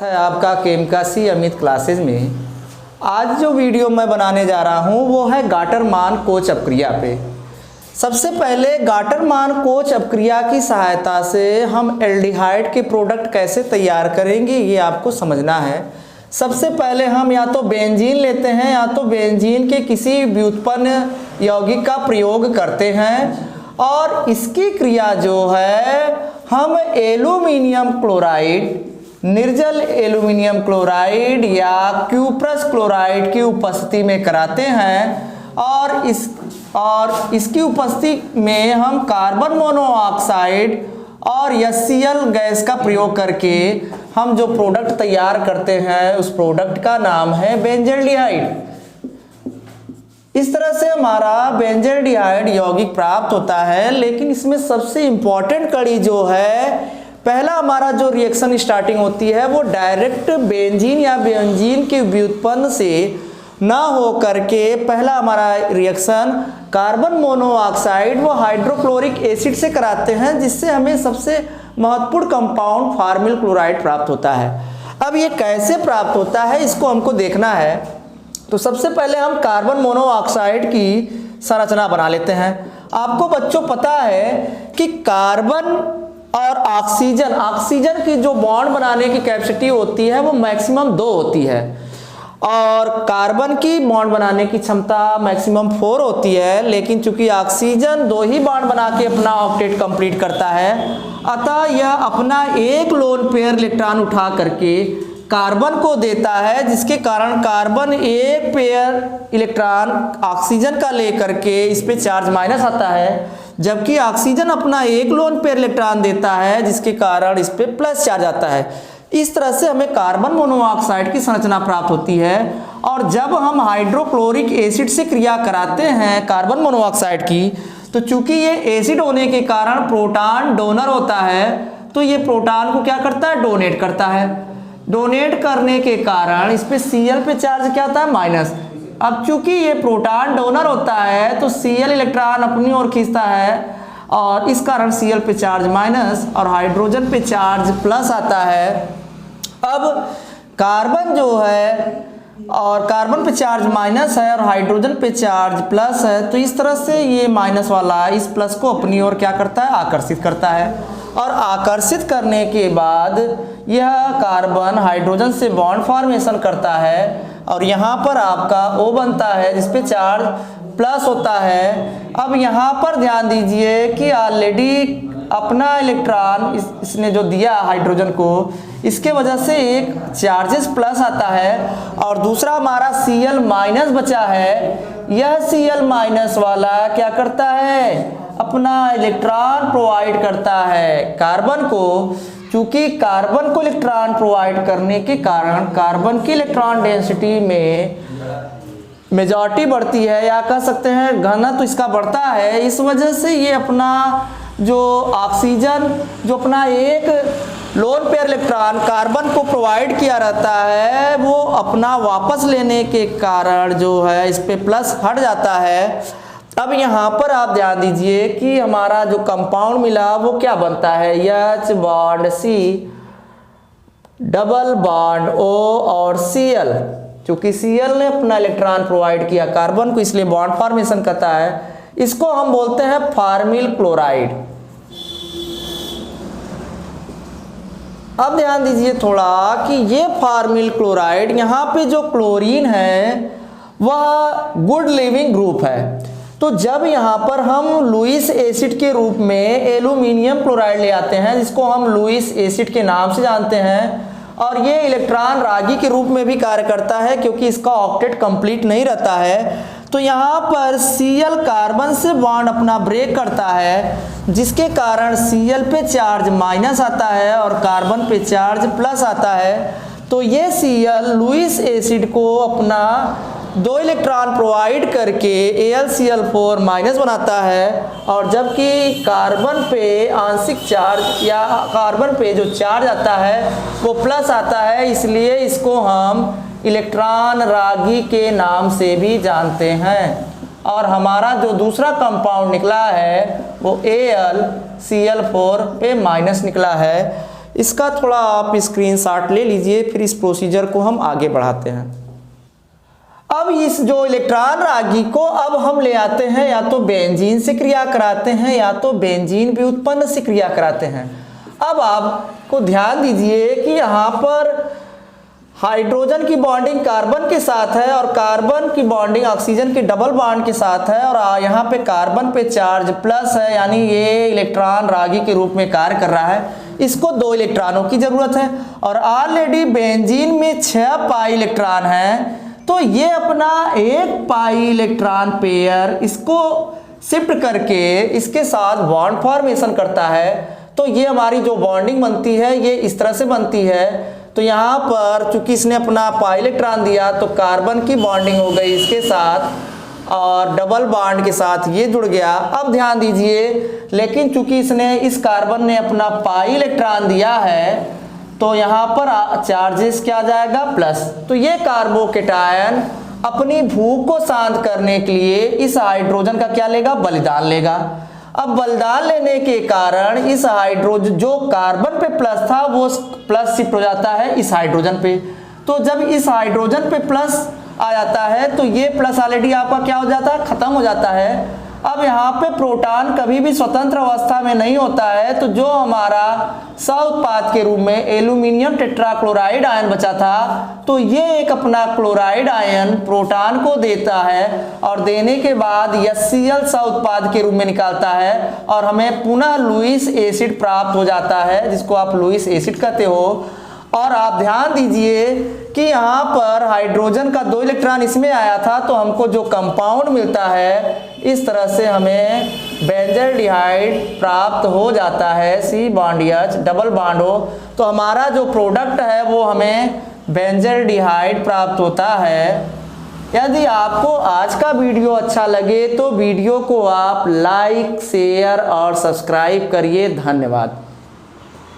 है आपका केमिकासी अमित क्लासेस में। आज जो वीडियो मैं बनाने जा रहा हूँ वो है गाटर-मान कोच अपक्रिया पे। सबसे पहले गाटर-मान कोच अपक्रिया की सहायता से हम एल्डिहाइड के प्रोडक्ट कैसे तैयार करेंगे ये आपको समझना है। सबसे पहले हम या तो बेंजीन लेते हैं या तो बेंजीन के किसी व्युत्पन्न यौगिक का प्रयोग करते हैं और इसकी क्रिया जो है हम एल्यूमिनियम क्लोराइड, निर्जल एल्यूमिनियम क्लोराइड या क्यूप्रस क्लोराइड की उपस्थिति में कराते हैं और इसकी उपस्थिति में हम कार्बन मोनोऑक्साइड और HCl गैस का प्रयोग करके हम जो प्रोडक्ट तैयार करते हैं उस प्रोडक्ट का नाम है बेंजल्डिहाइड। इस तरह से हमारा बेंजल्डिहाइड यौगिक प्राप्त होता है। लेकिन इसमें सबसे इंपॉर्टेंट कड़ी जो है, पहला हमारा जो रिएक्शन स्टार्टिंग होती है वो डायरेक्ट बेंजीन या बेंजीन के व्युत्पन्न से ना हो करके पहला हमारा रिएक्शन कार्बन मोनोऑक्साइड व हाइड्रोक्लोरिक एसिड से कराते हैं, जिससे हमें सबसे महत्वपूर्ण कंपाउंड फार्मिल क्लोराइड प्राप्त होता है। अब ये कैसे प्राप्त होता है इसको हमको देखना है। तो सबसे पहले हम कार्बन मोनोऑक्साइड की संरचना बना लेते हैं। आपको बच्चों पता है कि कार्बन और ऑक्सीजन की जो बॉन्ड बनाने की कैपेसिटी होती है वो मैक्सिमम 2 होती है और कार्बन की बॉन्ड बनाने की क्षमता मैक्सिमम 4 होती है। लेकिन चूंकि ऑक्सीजन 2 ही बॉन्ड बना के अपना ऑक्टेट कंप्लीट करता है, अतः यह अपना एक लोन पेयर इलेक्ट्रॉन उठा करके कार्बन को देता है, जिसके कारण कार्बन एक पेयर इलेक्ट्रॉन ऑक्सीजन का लेकर के इस पे चार्ज माइनस आता है, जबकि ऑक्सीजन अपना एक लोन पेयर इलेक्ट्रॉन देता है जिसके कारण इस पे प्लस चार्ज आता है। इस तरह से हमें कार्बन मोनोऑक्साइड की संरचना प्राप्त होती है। और जब हम हाइड्रोक्लोरिक एसिड से क्रिया कराते हैं कार्बन मोनोऑक्साइड की, तो चूंकि ये एसिड होने के कारण प्रोटॉन डोनर होता है, तो ये प्रोटॉन को क्या करता है, डोनेट करता है। डोनेट करने के कारण इस पे Cl पे चार्ज क्या होता है, माइनस। अब चूंकि ये प्रोटॉन डोनर होता है तो Cl इलेक्ट्रॉन अपनी ओर खींचता है और इस कारण Cl पे चार्ज माइनस और हाइड्रोजन पे चार्ज प्लस आता है। अब कार्बन जो है और कार्बन पे चार्ज माइनस है और हाइड्रोजन पे चार्ज प्लस है, तो इस तरह से ये माइनस वाला इस प्लस को अपनी ओर क्या करता है, आकर्षित करता है। और आकर्षित करने के बाद यह कार्बन हाइड्रोजन से बॉन्ड फॉर्मेशन करता है और यहाँ पर आपका O बनता है जिस पे चार्ज प्लस होता है। अब यहाँ पर ध्यान दीजिए कि ऑलरेडी अपना इलेक्ट्रॉन इसने जो दिया हाइड्रोजन को, इसके वजह से एक चार्जेस प्लस आता है और दूसरा हमारा Cl माइनस बचा है। यह Cl माइनस वाला क्या करता है, अपना इलेक्ट्रॉन प्रोवाइड करता है कार्बन को। चूंकि कार्बन को इलेक्ट्रॉन प्रोवाइड करने के कारण कार्बन की इलेक्ट्रॉन डेंसिटी में मेजॉरिटी बढ़ती है, या कह सकते हैं घनत्व इसका बढ़ता है। इस वजह से ये अपना जो ऑक्सीजन जो अपना एक लोन पेयर इलेक्ट्रॉन कार्बन को प्रोवाइड किया रहता है, वो अपना वापस लेने के कारण जो है इस पे प्लस हट जाता है। अब यहाँ पर आप ध्यान दीजिए कि हमारा जो कंपाउंड मिला वो क्या बनता है, H bond C, double bond O और Cl। चूंकि Cl ने अपना इलेक्ट्रॉन प्रोवाइड किया कार्बन को, इसलिए बॉन्ड फॉर्मेशन करता है। इसको हम बोलते हैं फार्मिल क्लोराइड। अब ध्यान दीजिए थोड़ा कि ये फार्मिल क्लोराइड, यहाँ पे जो क्लोरीन है वह गुड लिविंग ग्रुप है। तो जब यहाँ पर हम लुईस एसिड के रूप में एल्यूमिनियम क्लोराइड ले आते हैं, जिसको हम लुईस एसिड के नाम से जानते हैं, और ये इलेक्ट्रॉन रागी के रूप में भी कार्य करता है क्योंकि इसका ऑक्टेट कंप्लीट नहीं रहता है, तो यहाँ पर Cl कार्बन से बॉन्ड अपना ब्रेक करता है, जिसके कारण Cl पे चार्ज माइनस आता है और कार्बन पे चार्ज प्लस आता है। तो ये Cl लुईस एसिड को अपना 2 इलेक्ट्रॉन प्रोवाइड करके AlCl4 माइनस बनाता है, और जबकि कार्बन पे आंशिक चार्ज या कार्बन पे जो चार्ज आता है वो प्लस आता है, इसलिए इसको हम इलेक्ट्रॉन रागी के नाम से भी जानते हैं। और हमारा जो दूसरा कंपाउंड निकला है वो AlCl4 पे माइनस निकला है। इसका थोड़ा आप स्क्रीनशॉट ले लीजिए, फिर इस प्रोसीजर को हम आगे बढ़ाते हैं। अब इस जो इलेक्ट्रॉन रागी को अब हम ले आते हैं, या तो बेंजीन से क्रिया कराते हैं या तो बेंजीन व्युत्पन्न से क्रिया कराते हैं। अब आपको ध्यान दीजिए कि यहाँ पर हाइड्रोजन की बॉन्डिंग कार्बन के साथ है और कार्बन की बॉन्डिंग ऑक्सीजन के डबल बॉन्ड के साथ है, और यहाँ पे कार्बन पे चार्ज प्लस है, यानी ये इलेक्ट्रॉन रागी के रूप में कार्य कर रहा है। इसको 2 इलेक्ट्रॉनों की जरूरत है और ऑलरेडी बेंजीन में 6 पाई इलेक्ट्रॉन है, तो ये अपना 1 पाई इलेक्ट्रॉन पेयर इसको शिफ्ट करके इसके साथ बॉन्ड फॉर्मेशन करता है। तो ये हमारी जो बॉन्डिंग बनती है ये इस तरह से बनती है। तो यहाँ पर चूंकि इसने अपना पाई इलेक्ट्रॉन दिया तो कार्बन की बॉन्डिंग हो गई इसके साथ और डबल बॉन्ड के साथ ये जुड़ गया। अब ध्यान दीजिए, लेकिन चूंकि इसने इस कार्बन ने अपना पाई इलेक्ट्रॉन दिया है तो यहाँ पर चार्जेस क्या आ जाएगा, प्लस। तो ये कार्बोकेटायन अपनी भूख को शांत करने के लिए इस हाइड्रोजन का क्या लेगा, बलिदान लेगा। अब बलिदान लेने के कारण इस हाइड्रोजन जो कार्बन पे प्लस था वो प्लस शिफ्ट हो जाता है इस हाइड्रोजन पे। तो जब इस हाइड्रोजन पे प्लस आ जाता है तो ये प्लस ऑलरेडी आपका क्या हो जाता है, खत्म हो जाता है। अब यहाँ पे प्रोटॉन कभी भी स्वतंत्र अवस्था में नहीं होता है, तो जो हमारा सह उत्पाद के रूप में एल्यूमिनियम टेट्राक्लोराइड आयन बचा था, तो ये एक अपना क्लोराइड आयन प्रोटॉन को देता है और देने के बाद HCl सह उत्पाद के रूप में निकालता है और हमें पुनः लुईस एसिड प्राप्त हो जाता है, जिसको आप लुईस एसिड कहते हो। और आप ध्यान दीजिए कि यहाँ पर हाइड्रोजन का 2 इलेक्ट्रॉन इसमें आया था, तो हमको जो कंपाउंड मिलता है इस तरह से हमें बेंजल्डिहाइड प्राप्त हो जाता है, C bond H double bond हो, तो हमारा जो प्रोडक्ट है वो हमें बेंजल्डिहाइड प्राप्त होता है। यदि आपको आज का वीडियो अच्छा लगे तो वीडियो को आप लाइक, शेयर और सब्सक्राइब करिए। धन्यवाद।